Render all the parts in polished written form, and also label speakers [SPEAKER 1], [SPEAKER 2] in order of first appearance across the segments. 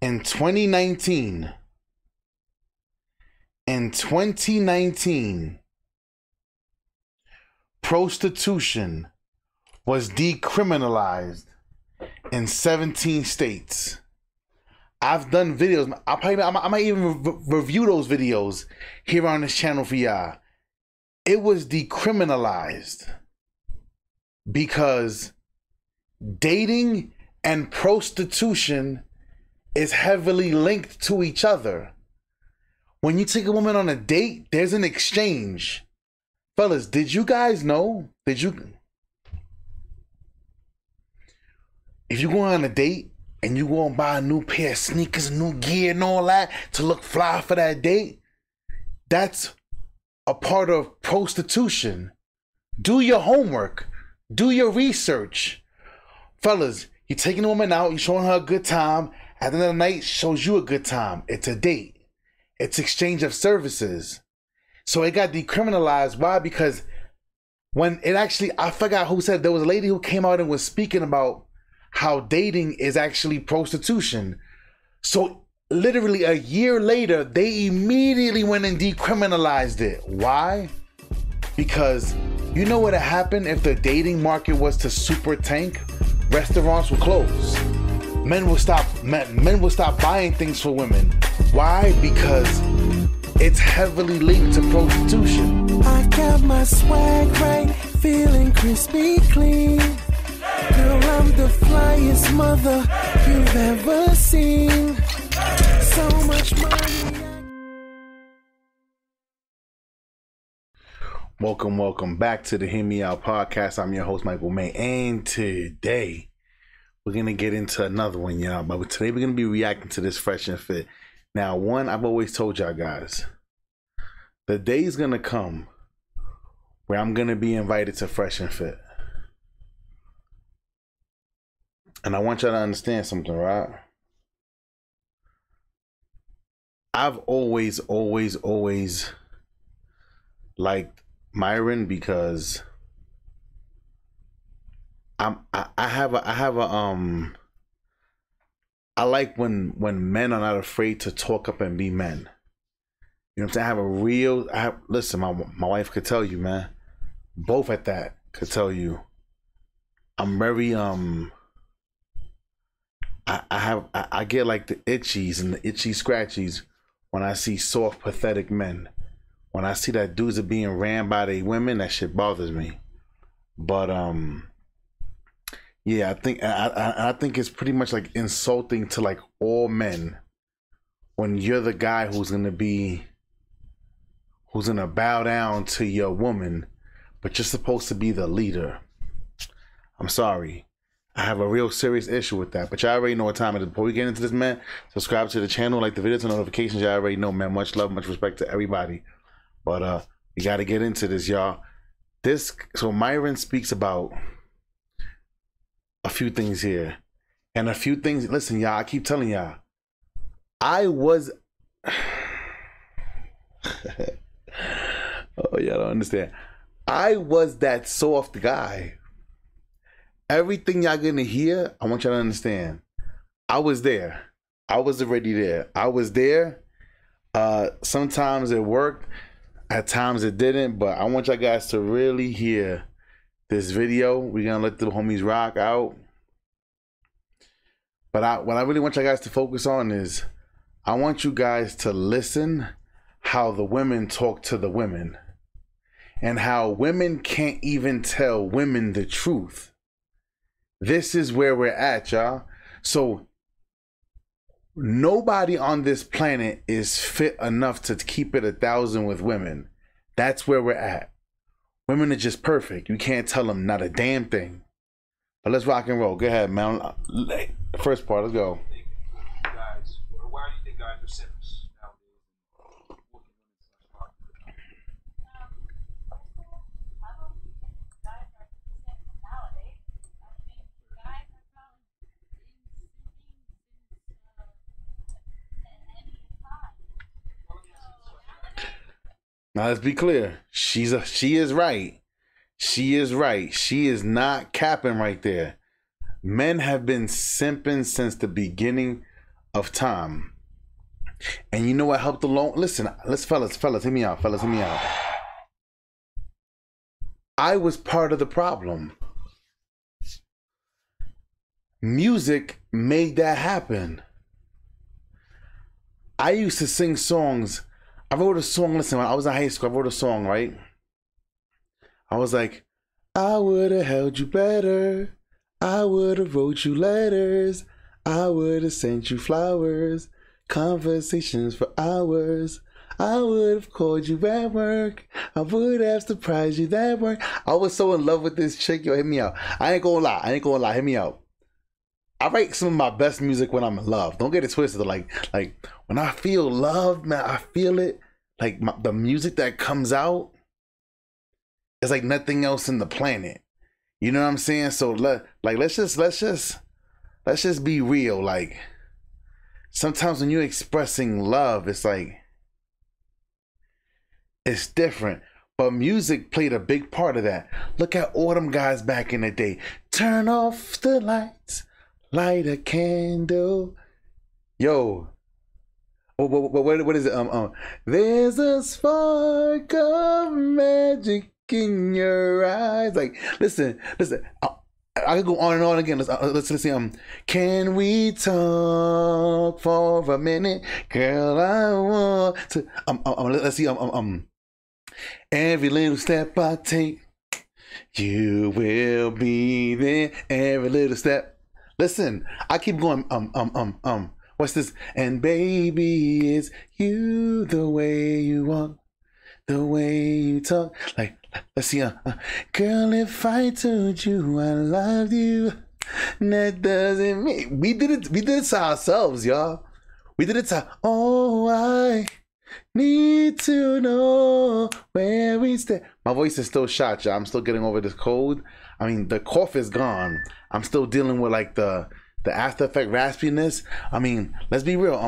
[SPEAKER 1] In 2019, prostitution was decriminalized in 17 states. I've done videos. I might even review those videos here on this channel for y'all. It was decriminalized because dating and prostitution is heavily linked to each other. When you take a woman on a date, there's an exchange. Fellas, did you guys know? If you go on a date and you go and buy a new pair of sneakers, new gear and all that to look fly for that date, that's a part of prostitution. Do your homework. Do your research. Fellas, you're taking a woman out, you're showing her a good time. At the end of the night, shows you a good time. It's a date. It's exchange of services. So it got decriminalized. Why? Because when it actually, I forgot who said, there was a lady who came out and was speaking about how dating is actually prostitution. So literally a year later, they immediately went and decriminalized it. Why? Because you know what would happen if the dating market was to super tank? Restaurants would close. Men will stop buying things for women. Why? Because it's heavily linked to prostitution.
[SPEAKER 2] I got my swag right, feeling crispy clean. Girl, I'm the flyest mother you've ever seen. So much money.
[SPEAKER 1] Welcome back to the Hear Me Out podcast. I'm your host, Michael May, and today we're gonna get into another one, y'all. But today we're gonna be reacting to this Fresh and Fit. Now, one, I've always told y'all guys, the day's gonna come where I'm gonna be invited to Fresh and Fit. And I want y'all to understand something, right? I've always liked Myron because I like when men are not afraid to talk up and be men. You know what I'm saying? Listen, my wife could tell you, man. Both at that could tell you. I'm very I get like the itchies and the itchy scratchies when I see soft, pathetic men. When I see that dudes are being ran by their women, that shit bothers me. But yeah, I think it's pretty much like insulting to like all men when you're the guy who's gonna bow down to your woman, but you're supposed to be the leader. I'm sorry. I have a real serious issue with that. But y'all already know what time it is. Before we get into this, man, subscribe to the channel, like the videos, and notifications. Y'all already know, man. Much love, much respect to everybody. But we got to get into this, y'all. So Myron speaks about a few things here. And a few things, listen, y'all, I keep telling y'all, I was... oh, y'all don't understand. I was that soft guy. Everything y'all gonna hear, I want y'all to understand. I was there. I was already there. I was there. Sometimes it worked. At times it didn't. But I want y'all guys to really hear this video. We're gonna let the homies rock out. But what I really want y'all guys to focus on is I want you guys to listen how the women talk to the women. And how women can't even tell women the truth. This is where we're at, y'all. So nobody on this planet is fit enough to keep it 1,000 with women. That's where we're at. Women are just perfect. You can't tell them not a damn thing. But let's rock and roll. Go ahead, man. First part, let's go.
[SPEAKER 3] Guys, why do you think guys are simps nowadays?
[SPEAKER 1] Now let's be clear. She is right. She is right. She is not capping right there. Men have been simping since the beginning of time. And you know what helped along? Listen, fellas, hear me out. Fellas, hear me out. I was part of the problem. Music made that happen. I used to sing songs. I wrote a song, listen, when I was in high school, I wrote a song, right? I was like, I would have held you better. I would have wrote you letters. I would have sent you flowers. Conversations for hours. I would have called you at work. I would have surprised you at work. I was so in love with this chick. Yo, hit me out. I ain't gonna lie. Hit me out. I write some of my best music when I'm in love. Don't get it twisted. Like when I feel love, man, I feel it. Like the music that comes out is like nothing else in the planet. You know what I'm saying? So let's just be real. Like sometimes when you're expressing love, it's like it's different. But music played a big part of that. Look at all them guys back in the day. Turn off the lights. Light a candle. Yo. What is it? There's a spark of magic in your eyes. Like, listen. I could go on and on again. Let's see. Can we talk for a minute, girl? I want to. Let's see. Every little step I take, you will be there. Every little step. Listen, I keep going, what's this? And baby, it's you, the way you walk, the way you talk. Like, let's see, girl, if I told you I loved you, that doesn't mean, we did it to ourselves, y'all. We did it to, oh, I need to know where we stay. My voice is still shot, y'all. I'm still getting over this cold. I mean, the cough is gone. I'm still dealing with like the after effect raspiness. I mean, let's be real.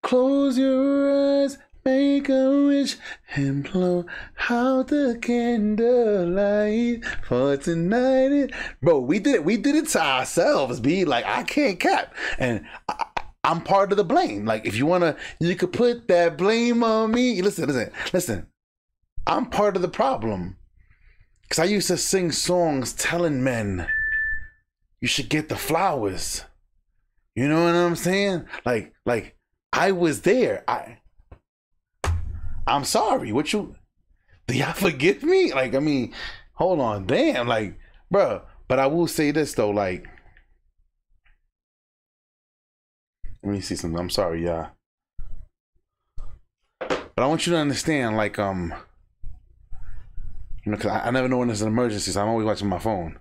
[SPEAKER 1] Close your eyes, make a wish, and blow out the candlelight for tonight. Bro, we did it to ourselves. Be like, I can't cap, and I'm part of the blame. Like, if you wanna, you could put that blame on me. Listen. I'm part of the problem. Because I used to sing songs telling men, you should get the flowers. You know what I'm saying? Like I was there. I'm sorry. Do y'all forgive me? Like, I mean, hold on. Damn. Like, bro. But I will say this, though. Like, let me see something. I'm sorry, y'all. But I want you to understand, like, you know, cause I never know when there's an emergency, so I'm always watching my phone.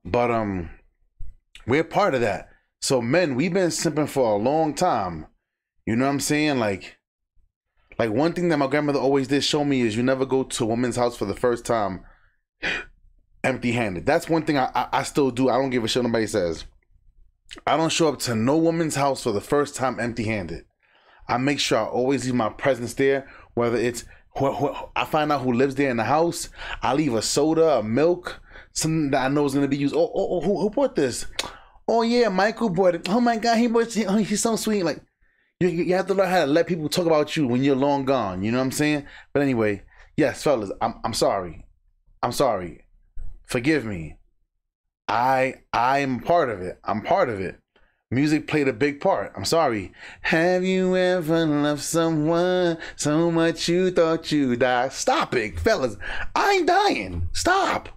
[SPEAKER 1] But we're part of that. So men, we've been simping for a long time. You know what I'm saying? Like one thing that my grandmother always did show me is you never go to a woman's house for the first time empty-handed. That's one thing I still do. I don't give a shit what nobody says. I don't show up to no woman's house for the first time empty-handed. I make sure I always leave my presence there, whether it's I find out who lives there in the house. I leave a soda, a milk, something that I know is going to be used. Who bought this? Oh, yeah, Michael bought it. Oh, my God, he bought it. Oh, he's so sweet. Like, you have to learn how to let people talk about you when you're long gone. You know what I'm saying? But anyway, yes, fellas, I'm sorry. I'm sorry. Forgive me. I'm part of it. I'm part of it. Music played a big part. I'm sorry. Have you ever loved someone so much you thought you'd die? Stop it, fellas. I ain't dying. Stop.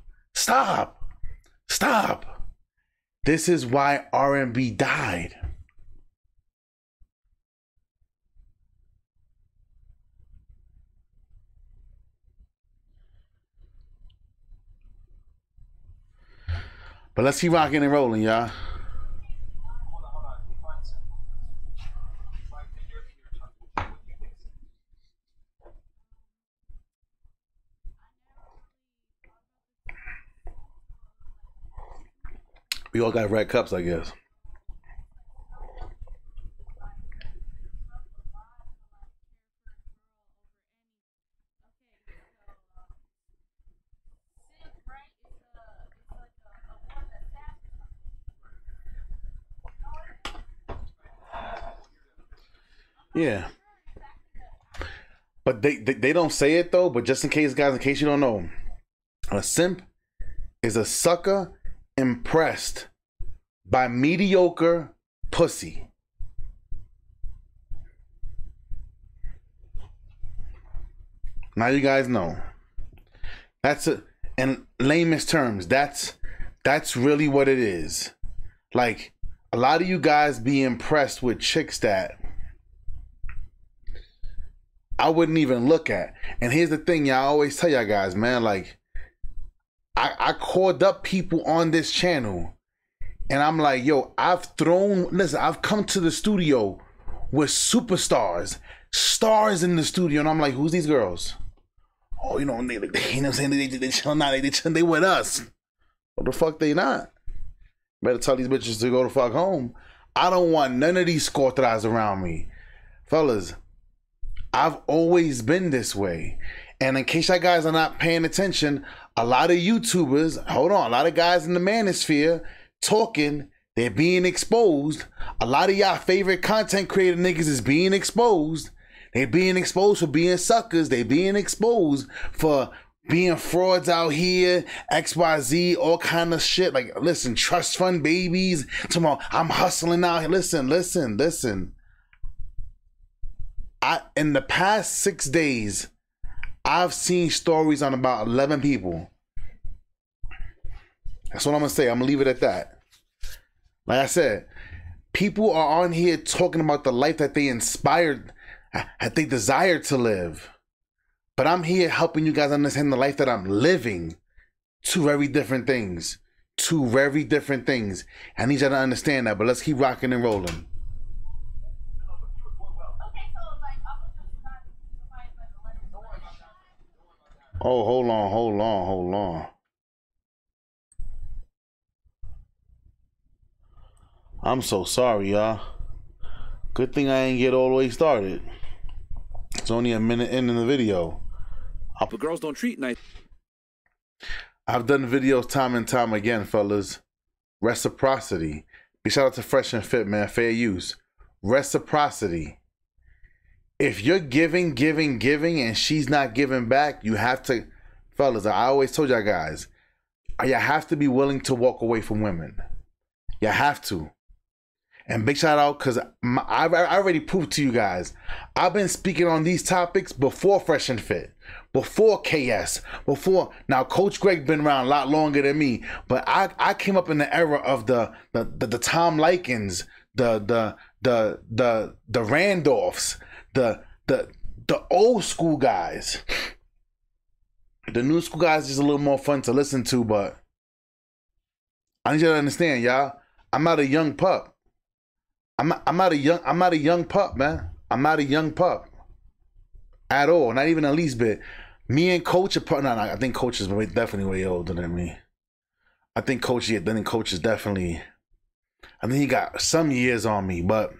[SPEAKER 1] This is why R&B died. But let's keep rocking and rolling, y'all. We all got red cups, I guess. Yeah. But they don't say it though, but just in case, guys, in case you don't know, a simp is a sucker impressed by mediocre pussy. Now you guys know. That's a, in layman's terms, that's really what it is. Like, a lot of you guys be impressed with chicks that I wouldn't even look at. And here's the thing, y'all, I always tell y'all guys, man, like, I called up people on this channel and I'm like, yo, I've come to the studio with superstars, stars in the studio, and I'm like, who's these girls? Oh, you know what I'm saying? They chilling out, they with us. What the fuck they not? Better tell these bitches to go the fuck home. I don't want none of these scortras around me. Fellas, I've always been this way. And in case you guys are not paying attention, a lot of YouTubers, a lot of guys in the manosphere talking, they're being exposed. A lot of y'all favorite content creator niggas is being exposed. They being exposed for being suckers. They being exposed for being frauds out here, XYZ, all kind of shit. Like, listen, trust fund babies. Tomorrow, I'm hustling out here. Listen. In the past 6 days, I've seen stories on about 11 people. That's what I'm gonna say. I'm gonna leave it at that. Like I said, people are on here talking about the life that they inspired, that they desire to live. But I'm here helping you guys understand the life that I'm living. Two very different things. I need y'all to understand that, but let's keep rocking and rolling. Oh, hold on. I'm so sorry, y'all. Good thing I ain't get all the way started. It's only a minute in the video.
[SPEAKER 4] But girls don't treat nice.
[SPEAKER 1] I've done videos time and time again, fellas. Reciprocity. Big shout out to Fresh and Fit, man. Fair use. Reciprocity. If you're giving, and she's not giving back, you have to, fellas, I always told y'all guys, you have to be willing to walk away from women. You have to. And big shout out, because I already proved to you guys, I've been speaking on these topics before Fresh and Fit, before KS, now Coach Greg been around a lot longer than me, but I came up in the era of the Tom Likens, the Randolphs, the old school guys. The new school guys is a little more fun to listen to, but I need you to understand, y'all, I'm not a young pup. I'm not a young pup, man. I'm not a young pup at all. Not even the least bit. Me and Coach I think Coach is definitely way older than me. I think Coach is definitely, I think he got some years on me, but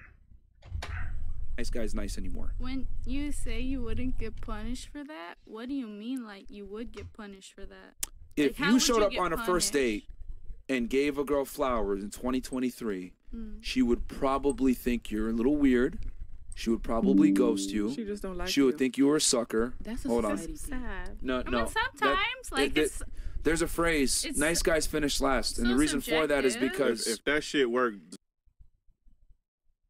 [SPEAKER 4] Nice guy's nice anymore.
[SPEAKER 5] When you say you wouldn't get punished for that, what do you mean, like you would get punished for that?
[SPEAKER 4] If
[SPEAKER 5] Like,
[SPEAKER 4] you showed up on a first date and gave a girl flowers in 2023, she would probably think you're a little weird. She would probably ghost you.
[SPEAKER 6] She just don't like
[SPEAKER 4] She would think you were a sucker.
[SPEAKER 6] That's a
[SPEAKER 4] Hold on.
[SPEAKER 5] Sad.
[SPEAKER 4] No.
[SPEAKER 5] I mean, sometimes,
[SPEAKER 4] there's a phrase, nice guys finish last. And
[SPEAKER 5] so
[SPEAKER 4] the reason for that is
[SPEAKER 5] subjective.
[SPEAKER 4] because
[SPEAKER 7] if that shit worked,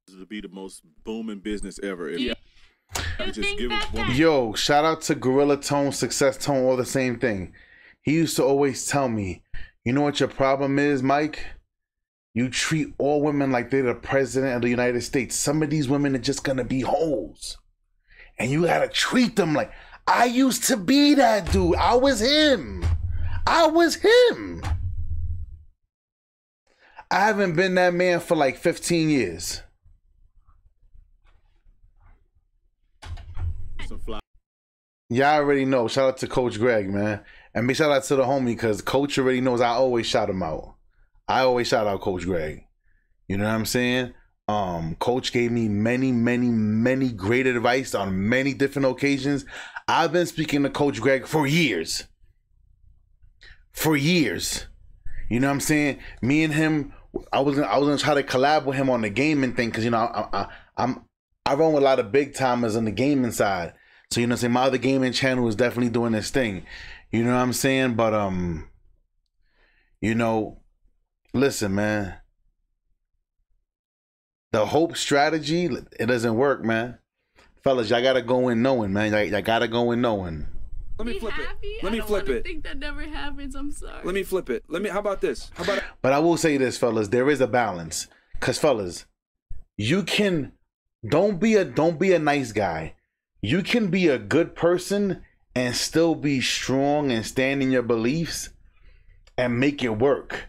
[SPEAKER 7] to be the most booming business ever.
[SPEAKER 5] You think that
[SPEAKER 1] yo, shout out to Gorilla Tone, Success Tone, all the same thing. He used to always tell me, you know what your problem is, Mike? You treat all women like they're the president of the United States. Some of these women are just gonna be hoes. And you gotta treat them like, I used to be that dude. I was him. I haven't been that man for like 15 years. Y'all already know. Shout out to Coach Greg, man. And big shout out to the homie, because Coach already knows I always shout him out. I always shout out Coach Greg. You know what I'm saying? Coach gave me many great advice on many different occasions. I've been speaking to Coach Greg for years. You know what I'm saying? Me and him, I was gonna try to collab with him on the gaming thing, because you know I run with a lot of big timers on the gaming side. So, you know what I'm saying? My other gaming channel is definitely doing this thing. You know what I'm saying? But, you know, listen, man. The hope strategy, it doesn't work, man. Fellas, y'all gotta go in knowing, man. Y'all gotta go in knowing.
[SPEAKER 4] Let me
[SPEAKER 5] Be
[SPEAKER 4] flip
[SPEAKER 5] happy?
[SPEAKER 4] it. Let me
[SPEAKER 5] I don't
[SPEAKER 4] flip
[SPEAKER 5] wanna
[SPEAKER 4] it.
[SPEAKER 5] think that never happens. I'm sorry.
[SPEAKER 4] Let me flip it. How about this? How about
[SPEAKER 1] But I will say this, fellas, there is a balance. Cause fellas, you can don't be a nice guy. You can be a good person and still be strong and stand in your beliefs and make it work.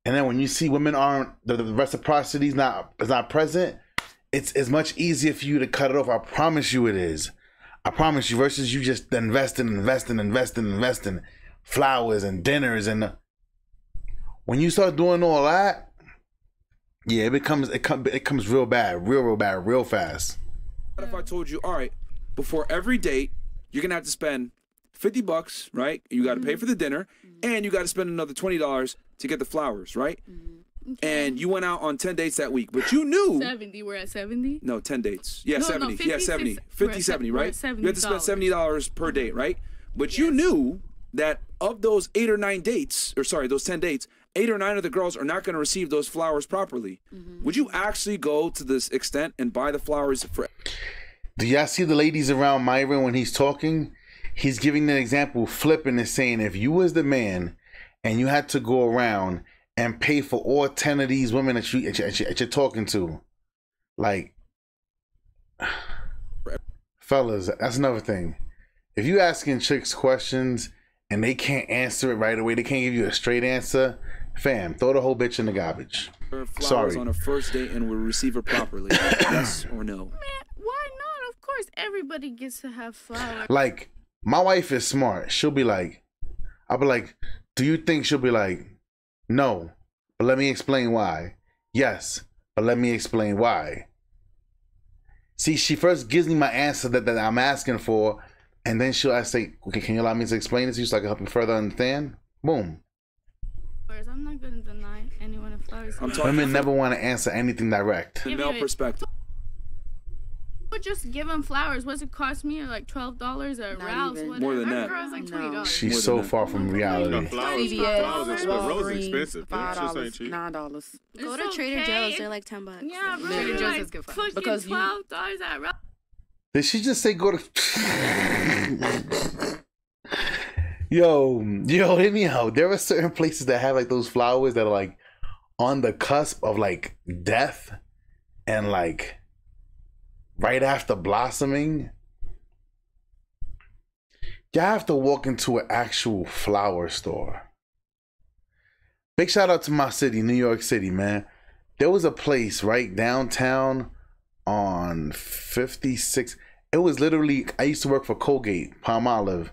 [SPEAKER 1] And then when you see women aren't the reciprocity is not present, it's much easier for you to cut it off. I promise you it is. I promise you, versus you just investing flowers and dinners, and when you start doing all that, yeah, it comes real bad, real bad, real fast.
[SPEAKER 4] What if I told you, all right, before every date, you're gonna have to spend $50, right? You got to pay for the dinner, and you got to spend another $20 to get the flowers, right? And you went out on 10 dates that week, but you knew
[SPEAKER 5] 70. We're at 70.
[SPEAKER 4] no 10 dates. Yeah,
[SPEAKER 5] No,
[SPEAKER 4] 70.
[SPEAKER 5] 50,
[SPEAKER 4] Yeah, 70. 50, 70,
[SPEAKER 5] we're
[SPEAKER 4] right?
[SPEAKER 5] at
[SPEAKER 4] You have to spend $70 per date, right? But you
[SPEAKER 5] Yes.
[SPEAKER 4] knew that of those 8 or 9 dates, or sorry, those 10 dates, 8 or 9 of the girls are not going to receive those flowers properly. Would you actually go to this extent and buy the flowers for?
[SPEAKER 1] Do y'all see the ladies around Myron when he's talking? He's giving an example, flipping and saying, if you was the man and you had to go around and pay for all 10 of these women that you're talking to, like, fellas, that's another thing. If you asking chicks questions and they can't answer it right away, they can't give you a straight answer, fam, throw the whole bitch in the garbage.
[SPEAKER 4] Flowers
[SPEAKER 1] Sorry.
[SPEAKER 4] on a first date and will receive her properly? Yes or no?
[SPEAKER 5] Man, why not? Of course, everybody gets to have flowers.
[SPEAKER 1] Like, my wife is smart. She'll be like, I'll be like, do you think? She'll be like, no, but let me explain why. Yes, but let me explain why. See, she first gives me my answer that I'm asking for, and then she'll say, okay, can you allow me to explain this to you so I can help you further understand? Boom.
[SPEAKER 5] I'm not gonna deny anyone a flowers.
[SPEAKER 4] I'm talking
[SPEAKER 1] Women never want to answer anything direct.
[SPEAKER 4] the male perspective.
[SPEAKER 5] Would just give them flowers. What's it cost me? Like $12 at Ralph's.
[SPEAKER 6] even.
[SPEAKER 5] Whatever.
[SPEAKER 4] More than that.
[SPEAKER 8] Girls like $20.
[SPEAKER 4] More
[SPEAKER 1] She's
[SPEAKER 4] than
[SPEAKER 1] so
[SPEAKER 4] that.
[SPEAKER 1] far from reality.
[SPEAKER 7] Flowers,
[SPEAKER 6] CVS,
[SPEAKER 7] expensive. Rose is
[SPEAKER 6] Walgreens,
[SPEAKER 7] expensive. Bitch. This ain't
[SPEAKER 6] $5,
[SPEAKER 7] cheap.
[SPEAKER 6] $9.
[SPEAKER 8] Go to
[SPEAKER 5] It's
[SPEAKER 8] Trader
[SPEAKER 5] okay.
[SPEAKER 8] Joe's. They're like $10.
[SPEAKER 5] Yeah, bro.
[SPEAKER 6] Trader
[SPEAKER 5] Trader
[SPEAKER 8] Joe's
[SPEAKER 5] like,
[SPEAKER 8] is good for
[SPEAKER 5] fucking
[SPEAKER 6] because you-
[SPEAKER 5] $12 at Ralph's.
[SPEAKER 1] Did she just say go to? Yo, hit me out. There are certain places that have like those flowers that are like on the cusp of like death and like right after blossoming. Y'all have to walk into an actual flower store. Big shout out to my city, New York City, man. There was a place right downtown on 56. It was literally, I used to work for Colgate, Palmolive.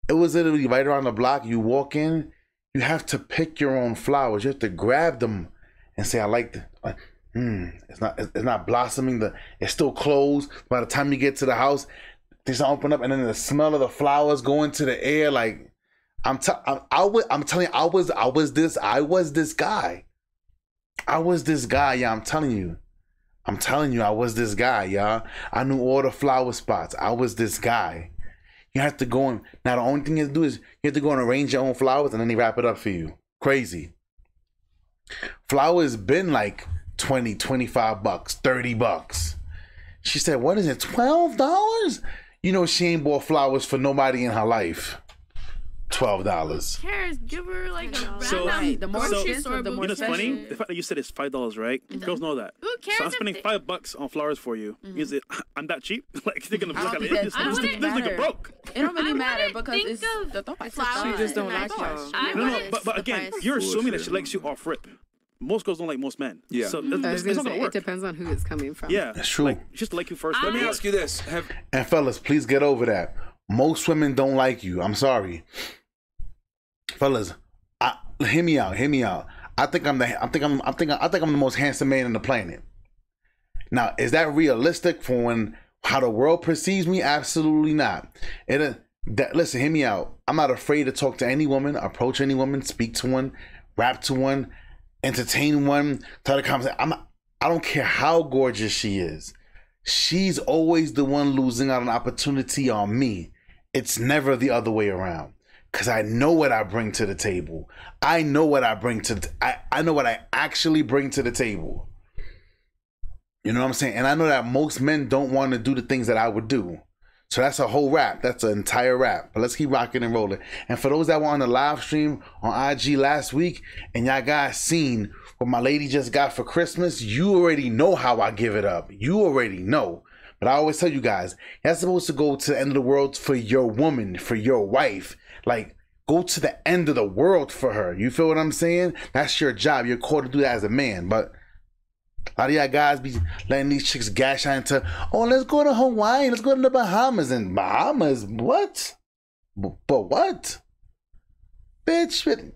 [SPEAKER 1] It was literally right around the block. You walk in, you have to pick your own flowers. You have to grab them and say, I like the, it's not blossoming. It's still closed. By the time you get to the house, they just open up, and then the smell of the flowers go into the air. Like, I'm telling you, I was this guy. I was this guy, yeah, I'm telling you, I was this guy, y'all. I knew all the flower spots. I was this guy. You have to go and, now the only thing you have to do is you have to go and arrange your own flowers, and then they wrap it up for you. Crazy. Flowers been like $20, $25, $30. She said, what is it, $12? You know she ain't bought flowers for nobody in her life. $12.
[SPEAKER 5] Who cares? Give her like a random
[SPEAKER 9] So-
[SPEAKER 6] Right, the more
[SPEAKER 5] grocery
[SPEAKER 6] expensive,
[SPEAKER 5] store
[SPEAKER 6] the more
[SPEAKER 9] You know, it's funny.
[SPEAKER 5] bouquet.
[SPEAKER 9] The fact that you said it's $5, right? Girls know that.
[SPEAKER 5] Who cares
[SPEAKER 9] So I'm
[SPEAKER 5] if
[SPEAKER 9] spending
[SPEAKER 5] they-
[SPEAKER 9] $5 on flowers for you. Is it? I'm that cheap? Like they're gonna
[SPEAKER 6] I
[SPEAKER 9] look
[SPEAKER 6] don't
[SPEAKER 9] at
[SPEAKER 6] think
[SPEAKER 9] it.
[SPEAKER 6] that's-
[SPEAKER 9] This
[SPEAKER 6] I
[SPEAKER 9] this
[SPEAKER 6] wouldn't
[SPEAKER 9] nigga
[SPEAKER 6] matter.
[SPEAKER 9] broke.
[SPEAKER 6] It don't really
[SPEAKER 5] I
[SPEAKER 6] matter
[SPEAKER 5] wouldn't
[SPEAKER 6] because
[SPEAKER 5] think
[SPEAKER 6] it's
[SPEAKER 5] of
[SPEAKER 6] the thought. It's
[SPEAKER 8] flowers.
[SPEAKER 6] the
[SPEAKER 8] She
[SPEAKER 6] just don't
[SPEAKER 8] and
[SPEAKER 6] like
[SPEAKER 8] the
[SPEAKER 6] y'all.
[SPEAKER 8] price.
[SPEAKER 5] I
[SPEAKER 9] No,
[SPEAKER 5] wouldn't-
[SPEAKER 9] but
[SPEAKER 8] the
[SPEAKER 9] again,
[SPEAKER 8] price.
[SPEAKER 9] you're assuming that
[SPEAKER 4] Bullshit.
[SPEAKER 9] she likes you off rip. Most girls don't like most men.
[SPEAKER 4] Yeah.
[SPEAKER 9] So
[SPEAKER 5] Mm-hmm.
[SPEAKER 6] I was
[SPEAKER 9] it's
[SPEAKER 6] gonna
[SPEAKER 9] not
[SPEAKER 6] say,
[SPEAKER 9] gonna
[SPEAKER 6] it
[SPEAKER 9] work.
[SPEAKER 6] depends on who it's coming from.
[SPEAKER 9] Yeah,
[SPEAKER 1] That's true.
[SPEAKER 9] Like, just like you first.
[SPEAKER 4] Let me ask you this:
[SPEAKER 1] And fellas, please get over that. Most women don't like you. I'm sorry. Fellas, hear me out. I think I'm the most handsome man on the planet. Now, is that realistic for how the world perceives me? Absolutely not. Listen, hear me out. I'm not afraid to talk to any woman, approach any woman, speak to one, rap to one, entertain one, try to conversate. I don't care how gorgeous she is. she's always the one losing out on opportunity on me. It's never the other way around. Cause I know what I bring to the table. I know what I bring to. I know what I actually bring to the table. You know what I'm saying? And I know that most men don't want to do the things that I would do. So that's a whole rap. That's an entire rap. But let's keep rocking and rolling. And for those that were on the live stream on IG last week, and y'all guys seen what my lady just got for Christmas, you already know how I give it up. You already know. But I always tell you guys, you're supposed to go to the end of the world for your woman, for your wife. Like, go to the end of the world for her. You feel what I'm saying? That's your job. You're called to do that as a man. But a lot of y'all guys be letting these chicks gash out into, oh, let's go to Hawaii. Let's go to the Bahamas. And Bahamas? What? But what? Bitch.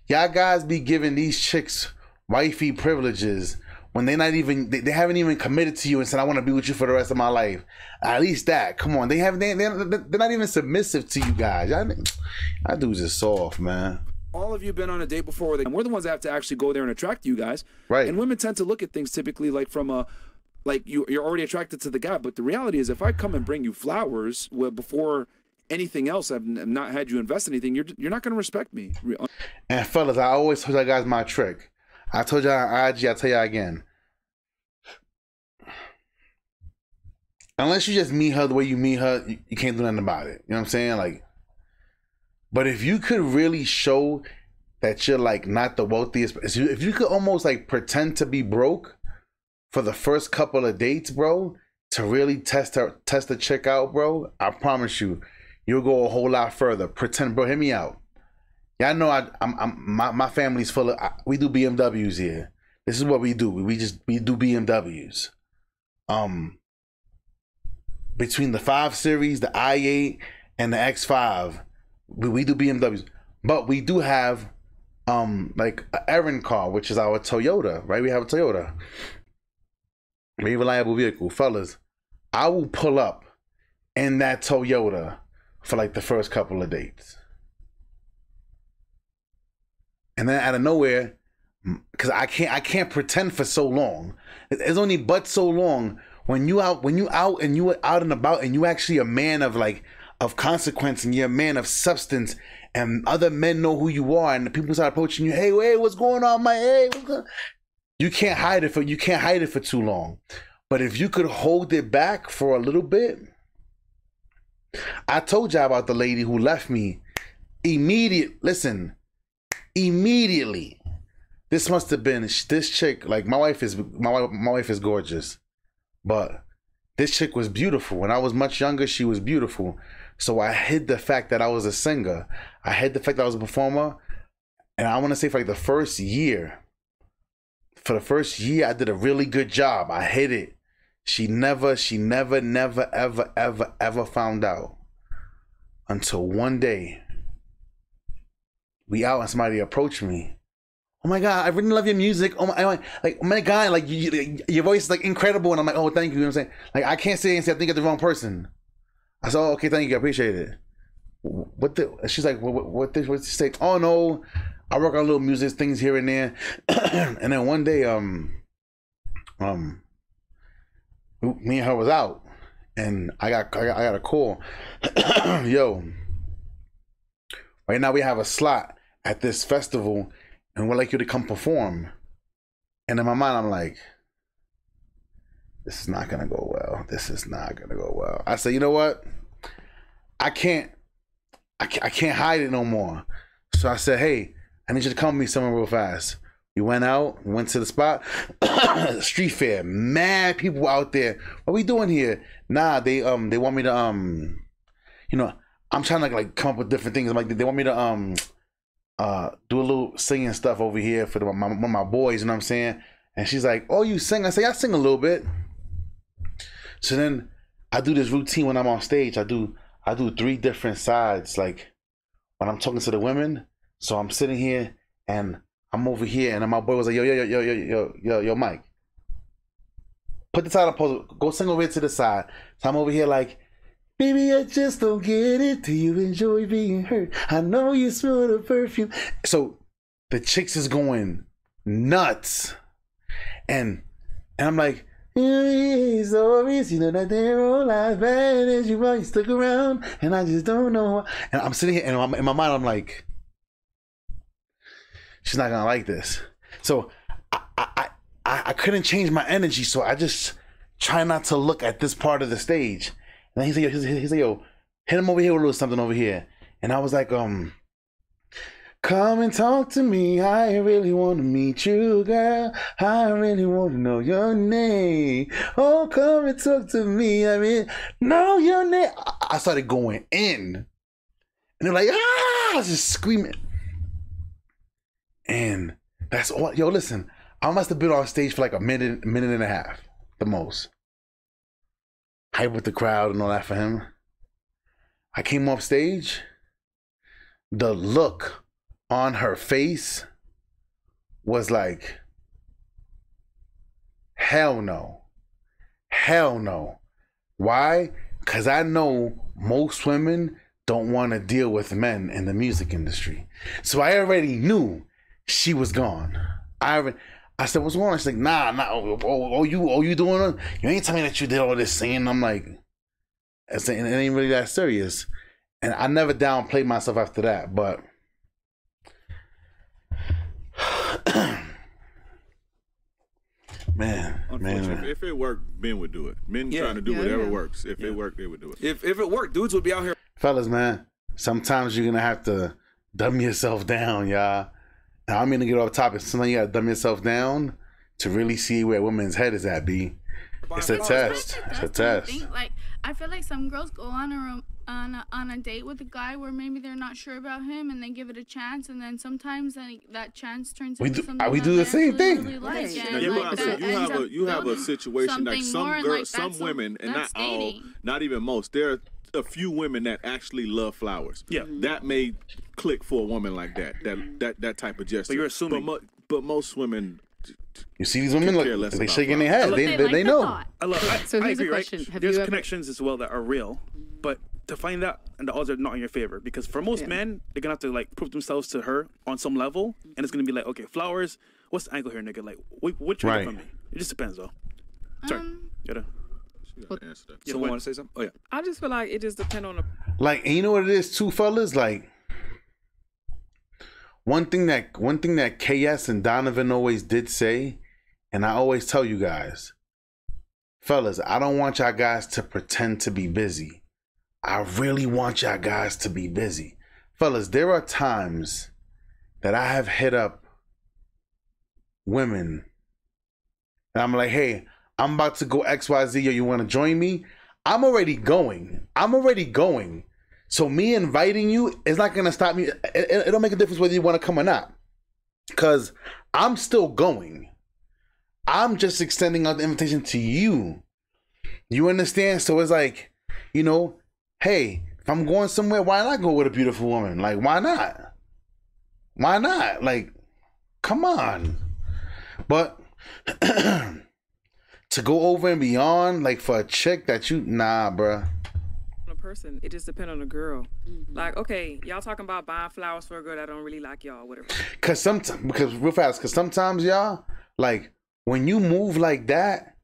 [SPEAKER 1] Y'all guys be giving these chicks wifey privileges when they haven't even committed to you and said, I want to be with you for the rest of my life. At least that. Come on. They're not even submissive to you guys. I do just soft, man.
[SPEAKER 4] All of you been on a date before, and we're the ones that have to actually go there and attract you guys.
[SPEAKER 1] Right.
[SPEAKER 4] And women tend to look at things typically like from a, like you're already attracted to the guy. But the reality is, if I come and bring you flowers before anything else, I've not had you invest anything, you're not going to respect me.
[SPEAKER 1] And fellas, I always told y'all guys my trick. I told y'all on IG, I'll tell y'all again. Unless you just meet her the way you meet her, you can't do nothing about it. You know what I'm saying? Like, but if you could really show that you're like not the wealthiest, if you could almost like pretend to be broke for the first couple of dates, bro, to really test the chick out, bro, I promise you, you'll go a whole lot further. Pretend, bro, hear me out. Y'all know my family's full of, we do BMWs here. This is what we do. We do BMWs. Between the 5 Series, the i8, and the X5, we do BMWs. But we do have like an errand car, which is our Toyota, right? We have a Toyota. Very reliable vehicle. Fellas, I will pull up in that Toyota for like the first couple of dates. And then out of nowhere, because I can't pretend for so long. It's only but so long when you out and you out and about and you actually a man of consequence and you're a man of substance and other men know who you are and the people start approaching you. Hey, what's going on, my hey? You can't hide it for too long. But if you could hold it back for a little bit, I told y'all about the lady who left me immediately. This must have been this chick. Like my wife is gorgeous, but this chick was beautiful. When I was much younger, she was beautiful. So I hid the fact that I was a singer. I hid the fact that I was a performer, and I want to say for the first year, I did a really good job. I hid it. She never, ever found out until one day. We out and somebody approached me. Oh my God, I really love your music. Oh my God, like your voice is like incredible. And I'm like, oh, thank you. You know what I'm saying? Like I can't say anything. I think of the wrong person. I said, oh, okay, thank you. I appreciate it. She's like, what's this say? Oh no, I work on little music things here and there. And then one day, me and her was out, and I got a call. Yo, right now we have a slot at this festival, and we'd like you to come perform. And in my mind, I'm like, this is not gonna go well. I said, you know what? I can't hide it no more. So I said, hey, I need you to come with me somewhere real fast. We went out, went to the spot, street fair, mad people out there. What we doing here? Nah, they want me to you know, I'm trying to like come up with different things. I'm like, they want me to do a little singing stuff over here for one of my boys, you know what I'm saying? And she's like, oh, you sing? I say, I sing a little bit. So then I do this routine when I'm on stage. I do 3 different sides. Like when I'm talking to the women, so I'm sitting here and I'm over here, and then my boy was like, yo, Mike, put the title pose, go sing over here to the side. So I'm over here like, baby, I just don't get it. Do you enjoy being hurt? I know you smell the perfume. So the chicks is going nuts, and I'm like, Stories, you know that they're all as bad as you are. You stuck around, and I just don't know why. And I'm sitting here, and in my mind, I'm like, she's not gonna like this. So I couldn't change my energy, so I just try not to look at this part of the stage. And then he's like, yo, hit him over here with a little something over here. And I was like, come and talk to me. I really want to meet you, girl. I really want to know your name. Oh, come and talk to me. I mean, know your name. I started going in. And they're like, I was just screaming. And that's all. Yo, listen, I must have been on stage for like a minute and a half, the most. Hype with the crowd and all that for him. I came off stage. The look on her face was like, hell no. Hell no. Why? Because I know most women don't want to deal with men in the music industry. So I already knew she was gone. I said, what's going on? She's like, nah. You doing it? You ain't telling me that you did all this singing. I'm like, it ain't really that serious. And I never downplayed myself after that, but man.
[SPEAKER 7] If it worked, men would do it. Men trying to do whatever works. If it worked, they would do it.
[SPEAKER 4] If it worked, dudes would be out here.
[SPEAKER 1] Fellas, man, sometimes you're gonna have to dumb yourself down, y'all. Now, I'm gonna get off topic. Sometimes you gotta dumb yourself down to really see where a woman's head is at, B. It's a test. It's a test.
[SPEAKER 5] Like, I feel like some girls go on a date with a guy where maybe they're not sure about him and they give it a chance, and then sometimes that chance turns into something
[SPEAKER 1] we do the same thing.
[SPEAKER 5] really like.
[SPEAKER 7] You have a situation like some women, and not all, not even most. There are a few women that actually love flowers.
[SPEAKER 9] Yeah,
[SPEAKER 7] that may click for a woman like that type of gesture.
[SPEAKER 9] But you're assuming.
[SPEAKER 7] But most women.
[SPEAKER 1] You see these women, like, they shaking their head. They know.
[SPEAKER 9] So
[SPEAKER 6] here's
[SPEAKER 9] agree,
[SPEAKER 6] a question.
[SPEAKER 9] Right?
[SPEAKER 6] Have
[SPEAKER 9] There's
[SPEAKER 6] you ever...
[SPEAKER 9] connections as well that are real, but to find out, and the odds are not in your favor, because for most men, they're gonna have to like prove themselves to her on some level, and it's gonna be like, okay, flowers. What's the angle here, nigga? Like, what you get from me? It just depends, though. Sorry, gotta
[SPEAKER 7] answer that.
[SPEAKER 4] Someone want to say something? Oh yeah.
[SPEAKER 6] I just feel like it just depends on the.
[SPEAKER 1] Like, and you know what it is too, fellas? Like, one thing that KS and Donovan always did say, and I always tell you guys, fellas, I don't want y'all guys to pretend to be busy. I really want y'all guys to be busy. Fellas, there are times that I have hit up women and I'm like, hey, I'm about to go XYZ, yo, you want to join me? I'm already going. So me inviting you is not going to stop me. It don't make a difference whether you want to come or not. Because I'm still going. I'm just extending out the invitation to you. You understand? So it's like, you know, hey, if I'm going somewhere, why not go with a beautiful woman? Like, why not? Why not? Like, come on. But to go over and beyond, like for a chick that you, nah, bruh.
[SPEAKER 6] Person, it just depends on the girl. Like, okay, y'all talking about buying flowers for a girl that don't really like y'all, whatever.
[SPEAKER 1] Because sometimes y'all, like, when you move like that,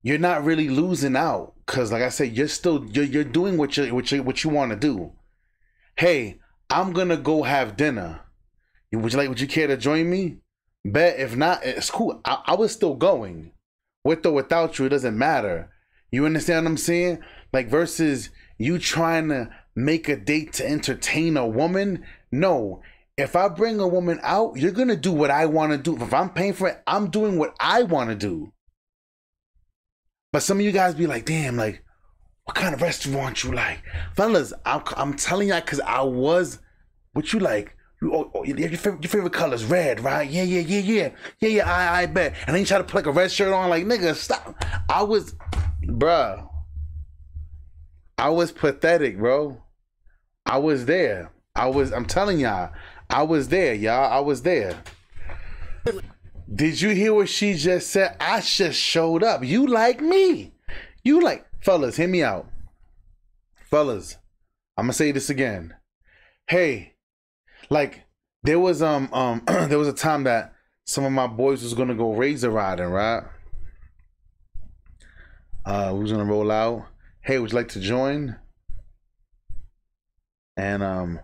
[SPEAKER 1] you're not really losing out. Because like I said, you're doing what you want to do. Hey, I'm gonna go have dinner. Would you care to join me? Bet. If not, it's cool. I was still going. With or without you, it doesn't matter. You understand what I'm saying? Like, versus you trying to make a date to entertain a woman. No. If I bring a woman out, you're going to do what I want to do. If I'm paying for it, I'm doing what I want to do. But some of you guys be like, damn, like, what kind of restaurant you like? Fellas, I'm telling y'all, because I was, what you like? Your favorite color is red, right? Yeah, I bet. And then you try to put like a red shirt on, like, nigga, stop. Bruh, I was pathetic, bro. I was there. I'm telling y'all, I was there, y'all. I was there. Did you hear what she just said? I just showed up. You like me. Fellas, hear me out. Fellas, I'm gonna say this again. Hey, like, there was there was a time that some of my boys was gonna go razor riding, right? Who's gonna roll out? Hey, would you like to join? And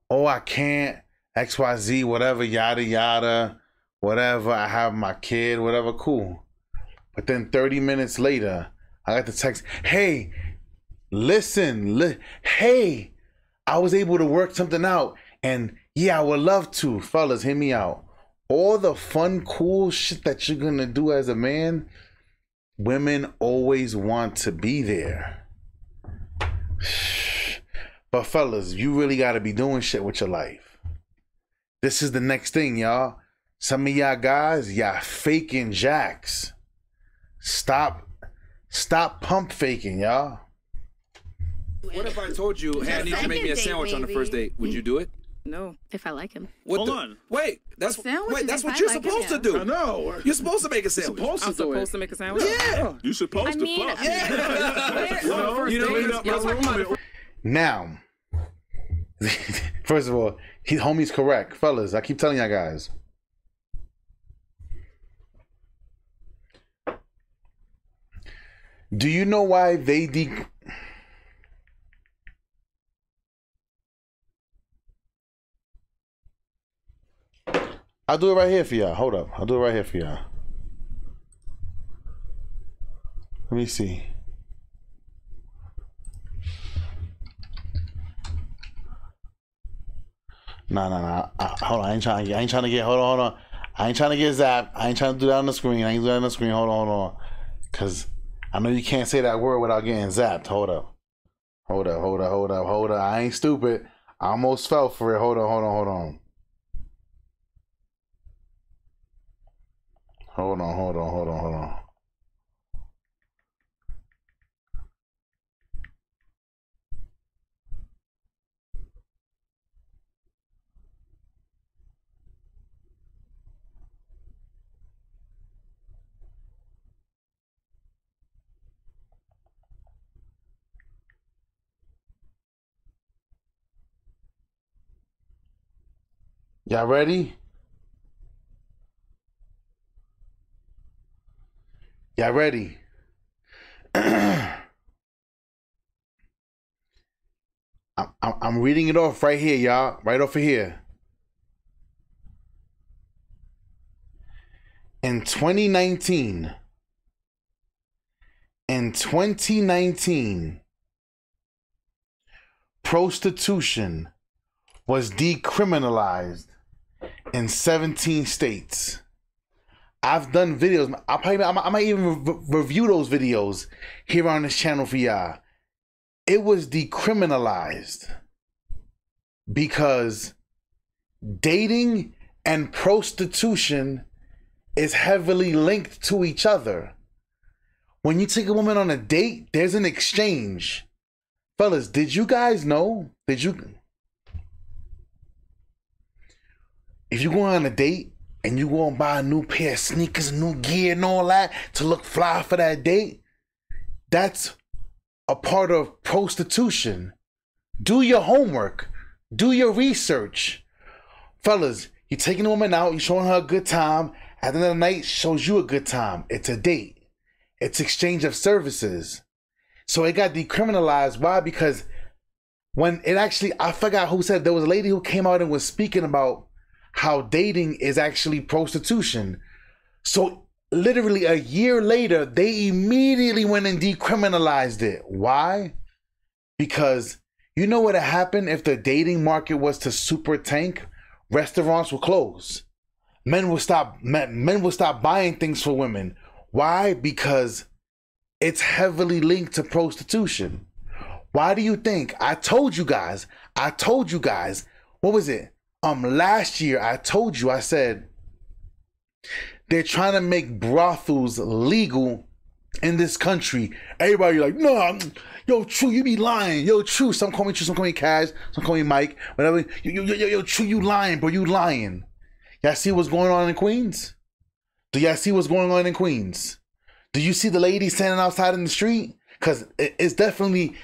[SPEAKER 1] oh, I can't. XYZ, whatever, yada yada, whatever. I have my kid, whatever. Cool. But then 30 minutes later, I got the text. Hey, listen. Hey, I was able to work something out, and yeah, I would love to. Fellas, hear me out. All the fun, cool shit that you're gonna do as a man, women always want to be there. But fellas, you really gotta be doing shit with your life. This is the next thing, y'all. Some of y'all guys, y'all faking jacks. Stop pump faking, y'all.
[SPEAKER 4] What if I told you, hey, I need you to make me a sandwich on the first date? Would you do it?
[SPEAKER 6] No.
[SPEAKER 8] If I like him.
[SPEAKER 9] Hold on.
[SPEAKER 4] Wait, that's what you're supposed to do.
[SPEAKER 7] I know.
[SPEAKER 4] You're supposed to make a sandwich.
[SPEAKER 6] I'm supposed to make a sandwich?
[SPEAKER 4] Yeah.
[SPEAKER 7] You're supposed to fuck.
[SPEAKER 4] Yeah.
[SPEAKER 1] Now, first of all, homie's correct. Fellas, I keep telling y'all guys. Do you know why they I'll do it right here for y'all. Hold up. I'll do it right here for y'all. Let me see. Nah. Hold on. I ain't trying to get. Hold on. I ain't trying to get zapped. I ain't trying to do that on the screen. Hold on. Cause I know you can't say that word without getting zapped. Hold up. I ain't stupid. I almost fell for it. Hold on. Hold on. Y'all ready? Y'all ready? I'm reading it off right here, y'all. Right off of here. In 2019, prostitution was decriminalized in 17 states. I've done videos. I might even review those videos here on this channel for y'all. It was decriminalized because dating and prostitution is heavily linked to each other. When you take a woman on a date, there's an exchange. Fellas, did you guys know? If you go on a date and you go and buy a new pair of sneakers, new gear and all that to look fly for that date, that's a part of prostitution. Do your homework. Do your research. Fellas, you're taking a woman out, you're showing her a good time. At the end of the night, shows you a good time. It's a date. It's exchange of services. So it got decriminalized. Why? Because when it actually, I forgot who said, there was a lady who came out and was speaking about how dating is actually prostitution. So literally a year later, they immediately went and decriminalized it. Why? Because you know what would happen if the dating market was to super tank? Restaurants will close. Men will stop buying things for women. Why? Because it's heavily linked to prostitution. Why do you think? I told you guys, what was it? Last year, I said, they're trying to make brothels legal in this country. Everybody like, no, yo, True, you be lying. Yo, True, some call me True, some call me Kaz, some call me Mike, whatever. Yo, True, you lying, bro, you lying. Y'all see what's going on in Queens? Do y'all see what's going on in Queens? Do you see the lady standing outside in the street? Because it's definitely,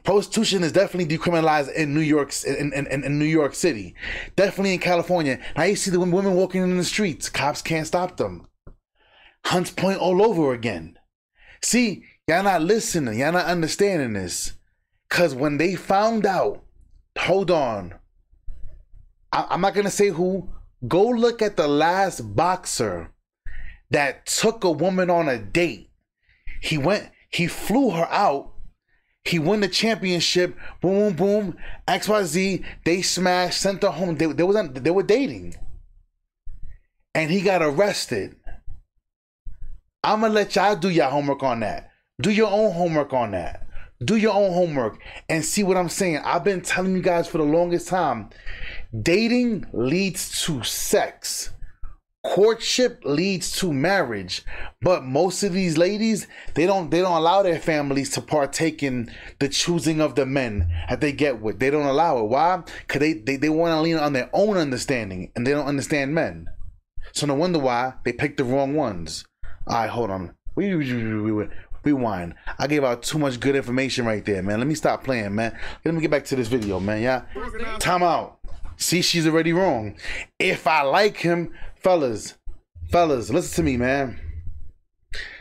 [SPEAKER 1] prostitution is definitely decriminalized in New York, in New York City. Definitely in California. Now you see the women walking in the streets. Cops can't stop them. Hunts Point all over again. See, Y'all not listening. Y'all not understanding this. Because when they found out, hold on. I'm not going to say who. Go look at the last boxer that took a woman on a date. He flew her out. He won the championship. Boom, boom. XYZ. They smashed, sent her home. They were dating. And he got arrested. I'm going to let y'all do your homework on that. Do your own homework on that. Do your own homework and see what I'm saying. I've been telling you guys for the longest time. Dating leads to sex. Courtship leads to marriage. But most of these ladies, they don't allow their families to partake in the choosing of the men that they get with. They don't allow it. Why? Because they want to lean on their own understanding and they don't understand men. So no wonder why they picked the wrong ones. All right, hold on. Rewind. I gave out too much good information right there, man. Let me stop playing, man. Let me get back to this video, man. Yeah. Time out. See, she's already wrong. If I like him, fellas, listen to me, man.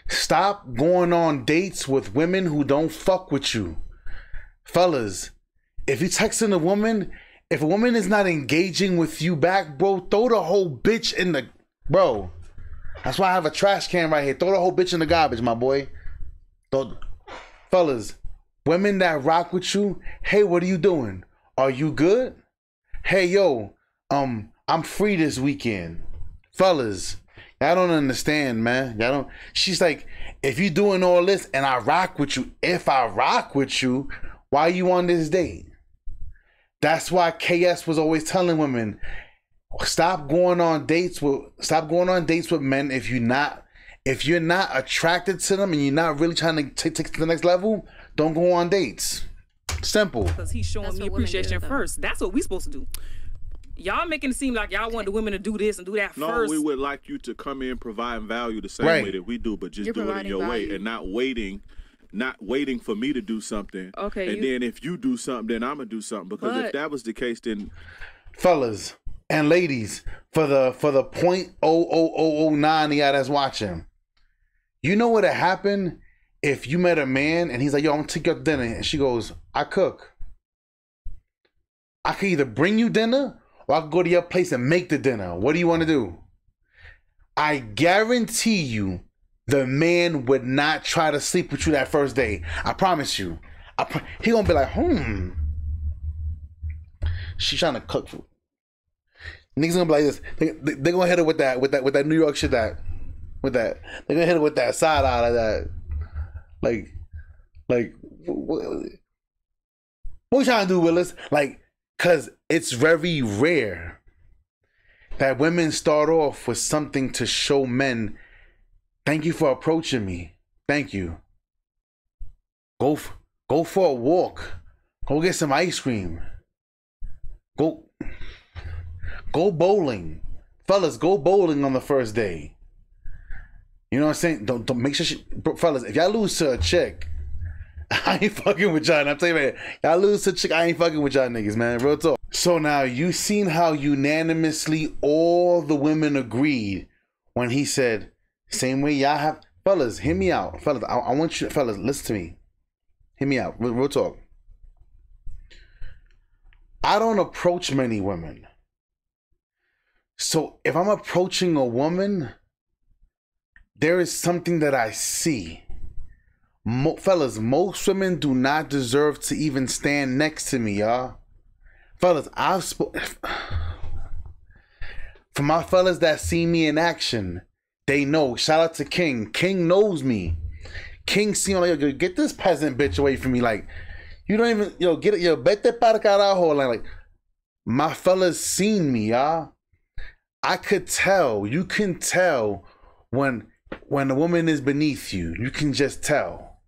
[SPEAKER 1] Stop going on dates with women who don't fuck with you. Fellas, if you're texting a woman, if a woman is not engaging with you back, bro, throw the whole bitch in the... Bro, that's why I have a trash can right here. Throw the whole bitch in the garbage, my boy. Fellas, women that rock with you, hey, what are you doing? Are you good? Hey, yo, I'm free this weekend. Fellas, y'all don't understand, man. Y'all don't. She's like, if you doing all this and I rock with you, if I rock with you, why are you on this date? That's why KS was always telling women, stop going on dates with men if you're not attracted to them and you're not really trying to take it to the next level. Don't go on dates. Simple.
[SPEAKER 6] Because he's showing me appreciation first. That's what we supposed to do. Y'all making it seem like y'all want the women to do this and do that first.
[SPEAKER 7] No, we would like you to come in, provide value the same way that we do, but just do it in your way and not waiting for me to do something.
[SPEAKER 6] Okay.
[SPEAKER 7] And then if you do something, then I'm gonna do something. Because if that was the case, then
[SPEAKER 1] fellas and ladies, for the 0.00009 y'all that's watching, you know what would happen if you met a man and he's like, yo, I'm gonna take you out to dinner, and she goes, I cook. I could either bring you dinner or I could go to your place and make the dinner. What do you want to do? I guarantee you the man would not try to sleep with you that first day. I promise you. He gonna be like, she's trying to cook food. Niggas gonna be like this. They gonna hit her with that New York shit they're gonna hit her with that side eye like that. Like what you trying to do, Willis? Like, cause it's very rare that women start off with something to show men, thank you for approaching me. Thank you. Go for a walk. Go get some ice cream. Go bowling. Fellas, go bowling on the first day. You know what I'm saying? Don't make sure fellas, if y'all lose to a chick, I ain't fucking with y'all. I'm telling you, man, y'all lose to a chick, I ain't fucking with y'all niggas, man. Real talk. So now you seen how unanimously all the women agreed when he said, same way y'all have. Fellas, hear me out. Fellas, I want you, fellas, listen to me. Hear me out. Real talk. I don't approach many women. So if I'm approaching a woman, there is something that I see. Fellas, most women do not deserve to even stand next to me, y'all. Fellas, for my fellas that see me in action, they know. Shout out to King. King knows me. King see me like, yo, get this peasant bitch away from me. Like, you don't even, get it, vete para carajo. Like, my fellas seen me, y'all. I could tell. You can tell when a woman is beneath you. You can just tell.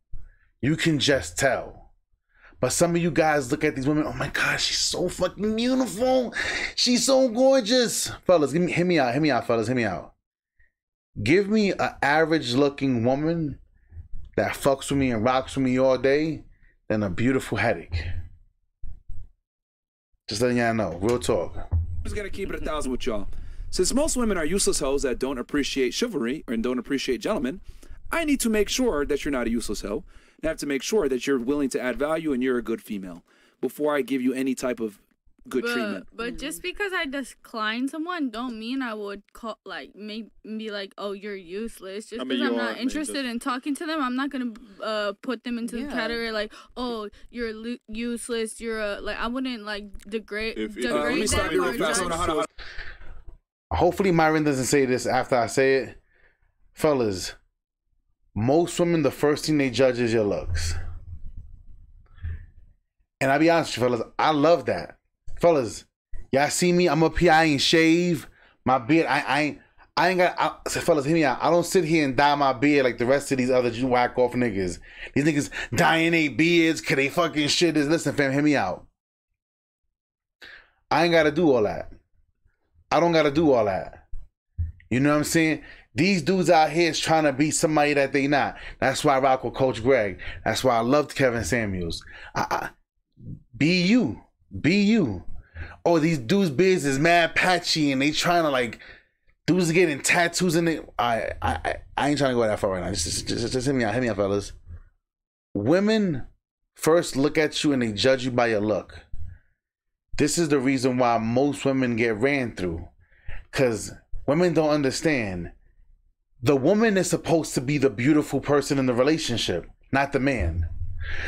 [SPEAKER 1] You can just tell. But some of you guys look at these women, oh my God, she's so fucking beautiful. She's so gorgeous. Fellas, hear me out, fellas, hear me out. Give me an average looking woman that fucks with me and rocks with me all day than a beautiful headache. Just letting y'all know, real talk.
[SPEAKER 4] I'm just gonna keep it 1,000 with y'all. Since most women are useless hoes that don't appreciate chivalry and don't appreciate gentlemen, I need to make sure that you're not a useless hoe. I have to make sure that you're willing to add value and you're a good female before I give you any type of good treatment.
[SPEAKER 5] But just because I decline someone don't mean I would call be like, oh, you're useless. Just because I'm not interested in talking to them, I'm not gonna put them into the category like, oh, you're useless. You're I wouldn't degrade them.
[SPEAKER 1] Hopefully Myron doesn't say this after I say it. Fellas, most women, the first thing they judge is your looks. And I'll be honest with you, fellas, I love that. Fellas, y'all see me? I'm up here, I ain't shave. My beard, I ain't got, fellas, hear me out. I don't sit here and dye my beard like the rest of these other whack off niggas. These niggas dyeing their beards cause they fucking shit is, listen fam, hear me out. I ain't gotta do all that. I don't gotta do all that. You know what I'm saying? These dudes out here is trying to be somebody that they not. That's why I rock with Coach Greg. That's why I loved Kevin Samuels. Be you. Be you. Oh, these dudes' beards is mad patchy and they trying to dudes getting tattoos in it. I ain't trying to go that far right now. Just hit me out, fellas. Women first look at you and they judge you by your look. This is the reason why most women get ran through. Because women don't understand. The woman is supposed to be the beautiful person in the relationship, not the man.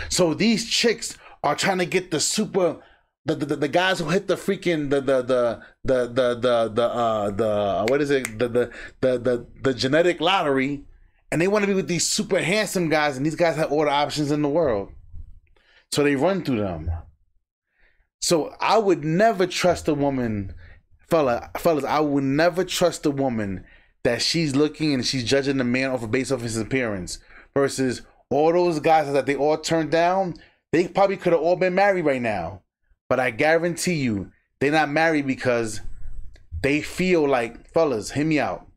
[SPEAKER 1] So these chicks are trying to get the super, the guys who hit the freaking what is it, the genetic lottery, and they want to be with these super handsome guys, and these guys have all the options in the world, so they run through them. So I would never trust a woman, fellas. I would never trust a woman that she's looking and she's judging the man based off his appearance, versus all those guys that they all turned down. They probably could have all been married right now, but I guarantee you they're not married because they feel like, fellas, hear me out.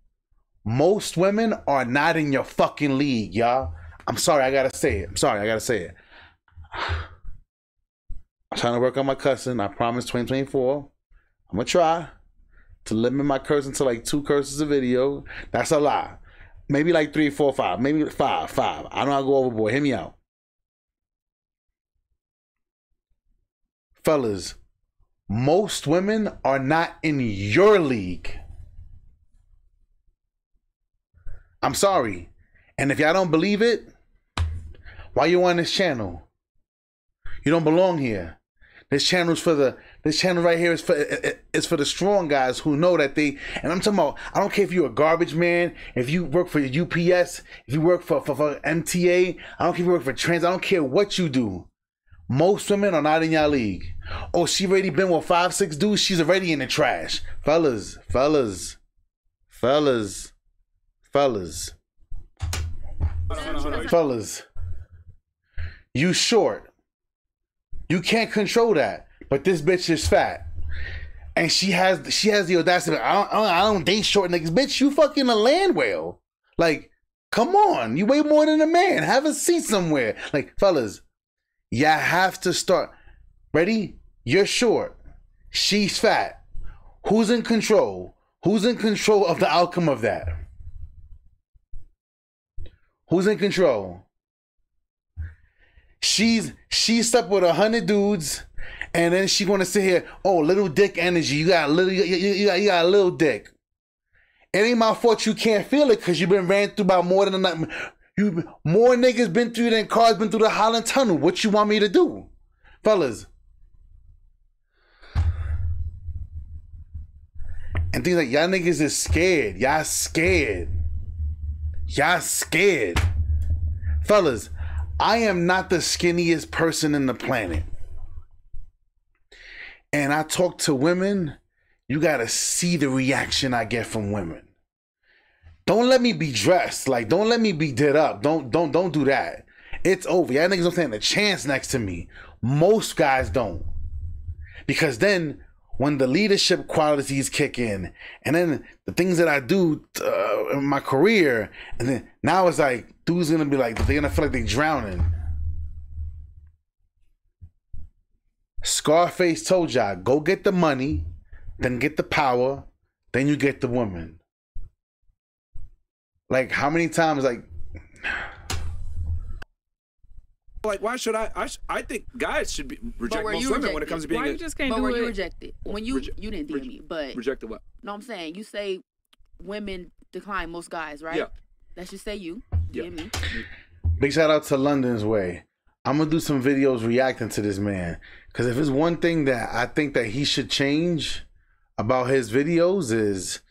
[SPEAKER 1] Most women are not in your fucking league, y'all. I'm sorry, I gotta say it. I'm trying to work on my cussing. I promise 2024, I'm gonna try to limit my cursing to 2 curses a video. That's a lie. Maybe 3, 4, 5. Maybe 5. I don't go overboard. Hear me out. Fellas, most women are not in your league. I'm sorry. And if y'all don't believe it, why you on this channel? You don't belong here. This channel right here is for the strong guys who know that they, and I'm talking about, I don't care if you're a garbage man, if you work for UPS, if you work for MTA, I don't care if you work for Trans, I don't care what you do. Most women are not in your league. Oh, she already been with 5, 6 dudes, she's already in the trash. Fellas. You short. You can't control that. But this bitch is fat. And she has the audacity. I don't date short niggas. Bitch, you fucking a land whale. Come on. You weigh more than a man. Have a seat somewhere. Fellas, y'all have to start. Ready? You're short. She's fat. Who's in control? Who's in control of the outcome of that? Who's in control? She slept with 100 dudes, and then she gonna sit here. Oh, little dick energy. You got a little dick. It ain't my fault you can't feel it because you've been ran through by more than enough. More niggas been through than cars been through the Holland Tunnel. What you want me to do, fellas? And things like y'all niggas is scared. Y'all scared, fellas. I am not the skinniest person in the planet. And I talk to women, you gotta see the reaction I get from women. Don't let me be dressed. Don't let me be did up. Don't do that. It's over. Y'all niggas don't stand a chance next to me. Most guys don't. Because then when the leadership qualities kick in, and then the things that I do in my career, and then now it's dudes gonna be they're gonna feel like they're drowning. Scarface told y'all, go get the money, then get the power, then you get the woman. How many times,
[SPEAKER 4] Like, why should I think guys should reject most women when it comes to being.
[SPEAKER 6] Why you just can't do it?
[SPEAKER 8] But were you rejected? When you didn't DM me, but
[SPEAKER 4] rejected what?
[SPEAKER 8] No, I'm saying you say women decline most guys, right?
[SPEAKER 4] Yeah.
[SPEAKER 8] Let's just say you DM me.
[SPEAKER 1] Big shout out to London's Way. I'm gonna do some videos reacting to this man, because if it's one thing that I think that he should change about his videos is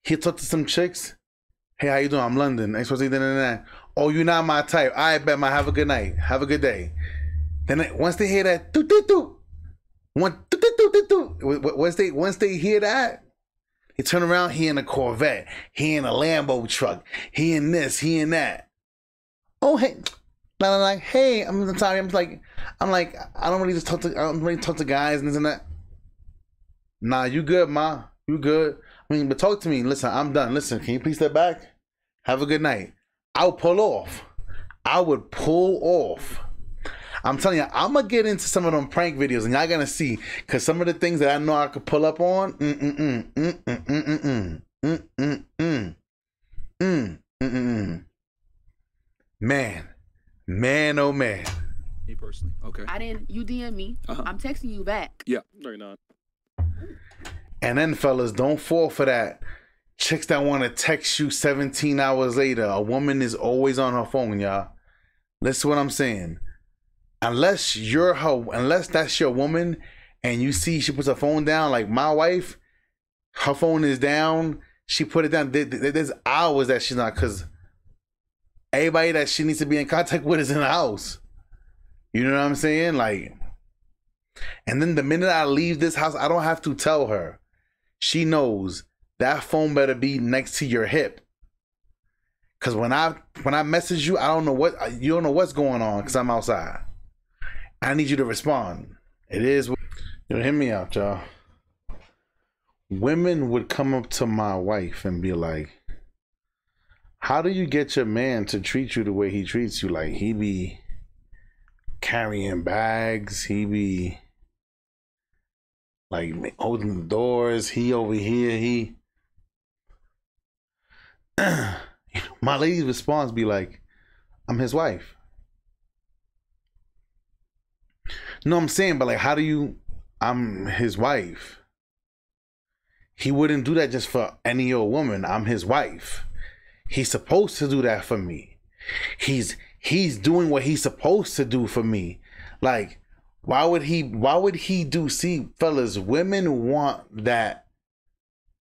[SPEAKER 1] he'll talk to some chicks. Hey, how you doing? I'm London. Oh, you're not my type. I bet my have a good night. Have a good day. Then once they hear that, once they hear that, he turn around. He in a Corvette. He in a Lambo truck. He in this. He in that. Oh hey, like hey, I'm sorry. I'm like I don't really talk to guys and this and that. Nah, you good, ma? You good? I mean, but talk to me. Listen, I'm done. Listen, can you please step back? Have a good night. I'll pull off. I would pull off. I'm telling you, I'm gonna get into some of them prank videos, and y'all gonna see, cause some of the things that I know I could pull up on. Man, oh man.
[SPEAKER 4] Me personally, okay.
[SPEAKER 8] You DM me. I'm texting you back.
[SPEAKER 4] Yeah.
[SPEAKER 9] No, you're not.
[SPEAKER 1] And then, fellas, don't fall for that. Chicks that want to text you 17 hours later. A woman is always on her phone, y'all. Listen to what I'm saying. Unless that's your woman, and you see she puts her phone down, like my wife, her phone is down. She put it down. There's hours that she's not, because everybody that she needs to be in contact with is in the house. You know what I'm saying? Like, and then the minute I leave this house, I don't have to tell her. She knows that phone better be next to your hip. Cause when I message you, you don't know what's going on, cause I'm outside. I need you to respond. It is, hear me out, y'all. Women would come up to my wife and be like, how do you get your man to treat you the way he treats you? Like, he be carrying bags, he be like holding the doors, he over here, my lady's response be like, I'm his wife. No, I'm saying, but like, how do you, I'm his wife. He wouldn't do that just for any old woman. I'm his wife. He's supposed to do that for me. He's doing what he's supposed to do for me. Like, why would he do, see, fellas, women want that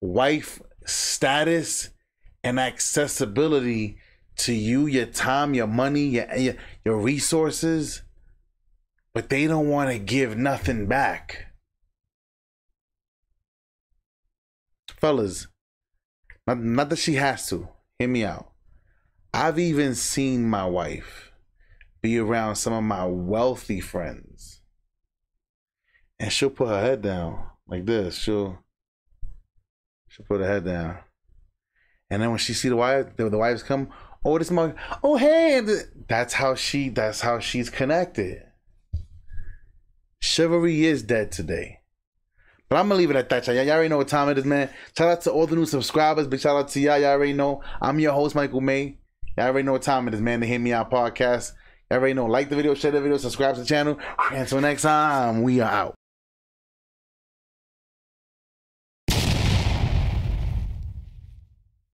[SPEAKER 1] wife status and accessibility to you, your time, your money, your resources, but they don't want to give nothing back. Fellas, not that she has to, hear me out. I've even seen my wife be around some of my wealthy friends, and she'll put her head down like this. She'll put her head down, and then when she see the wives come, oh, this my, oh hey, that's how she's connected. Chivalry is dead today. But I'm gonna leave it at that, y'all. Y'all already know what time it is, man. Shout out to all the new subscribers. Big shout out to y'all. Y'all already know. I'm your host, Michael May. Y'all already know what time it is, man. The Hear Me Out podcast. Y'all already know. Like the video, share the video, subscribe to the channel. Until next time, we are out.